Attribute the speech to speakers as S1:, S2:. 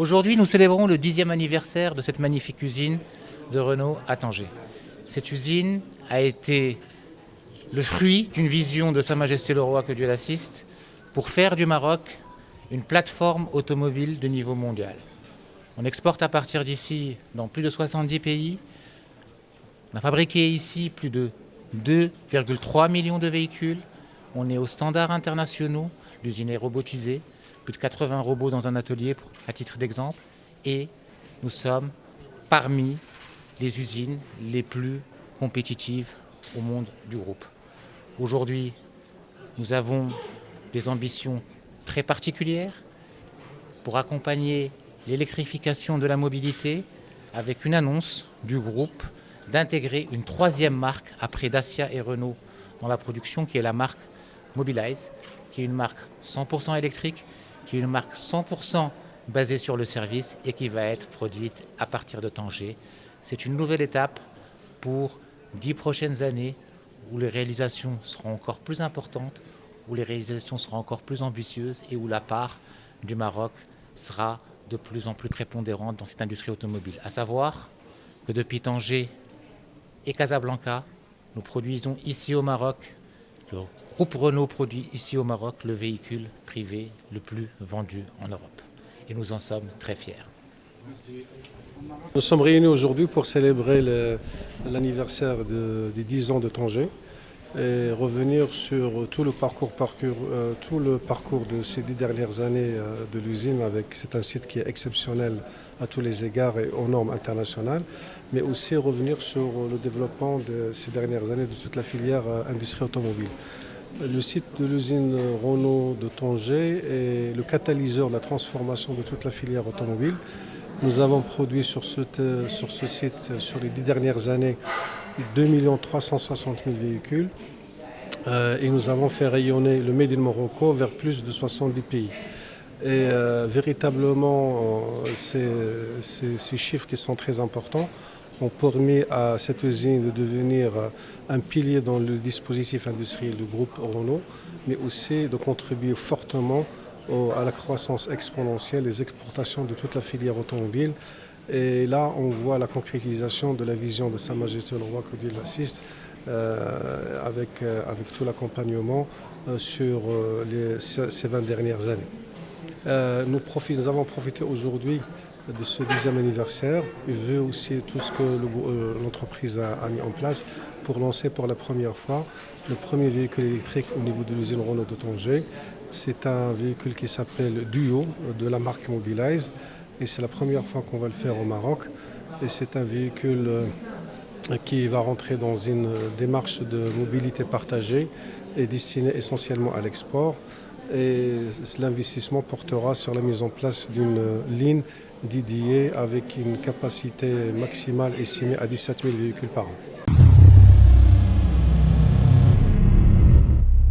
S1: Aujourd'hui, nous célébrons le 10e anniversaire de cette magnifique usine de Renault à Tanger. Cette usine a été le fruit d'une vision de Sa Majesté le Roi, que Dieu l'assiste, pour faire du Maroc une plateforme automobile de niveau mondial. On exporte à partir d'ici dans plus de 70 pays. On a fabriqué ici plus de 2,3 millions de véhicules. On est aux standards internationaux. L'usine est robotisée. Plus de 80 robots dans un atelier, à titre d'exemple. Et nous sommes parmi les usines les plus compétitives au monde du groupe. Aujourd'hui, nous avons des ambitions très particulières pour accompagner l'électrification de la mobilité, avec une annonce du groupe d'intégrer une troisième marque après Dacia et Renault dans la production, qui est la marque Mobilize, qui est une marque 100% électrique, qui est une marque 100% basée sur le service et qui va être produite à partir de Tanger. C'est une nouvelle étape pour 10 prochaines années où les réalisations seront encore plus importantes, où les réalisations seront encore plus ambitieuses et où la part du Maroc sera de plus en plus prépondérante dans cette industrie automobile. À savoir que depuis Tanger et Casablanca, nous produisons ici au Maroc, le groupe Renault produit ici au Maroc le véhicule privé le plus vendu en Europe. Et nous en sommes très fiers.
S2: Nous sommes réunis aujourd'hui pour célébrer l'anniversaire des 10 ans de Tanger et revenir sur tout le parcours de ces 10 dernières années de l'usine. C'est un site qui est exceptionnel à tous les égards et aux normes internationales, mais aussi revenir sur le développement de ces dernières années de toute la filière industrie automobile. Le site de l'usine Renault de Tanger est le catalyseur de la transformation de toute la filière automobile. Nous avons produit sur ce site, sur les 10 dernières années, 2 360 000 véhicules et nous avons fait rayonner le Made in Morocco vers plus de 70 pays. Et véritablement, ces chiffres qui sont très importants ont permis à cette usine de devenir un pilier dans le dispositif industriel du groupe Renault, mais aussi de contribuer fortement à la croissance exponentielle des exportations de toute la filière automobile. Et là, on voit la concrétisation de la vision de Sa Majesté le Roi, que Dieu l'assiste, avec tout l'accompagnement sur ces 20 dernières années. Nous avons profité aujourd'hui de ce 10e anniversaire, et vu aussi tout ce que l'entreprise a mis en place pour lancer pour la première fois le premier véhicule électrique au niveau de l'usine Renault de Tanger. C'est un véhicule qui s'appelle Duo, de la marque Mobilize, et c'est la première fois qu'on va le faire au Maroc. Et c'est un véhicule qui va rentrer dans une démarche de mobilité partagée et destiné essentiellement à l'export. Et l'investissement portera sur la mise en place d'une ligne dédiée avec une capacité maximale estimée à 17 000 véhicules par an.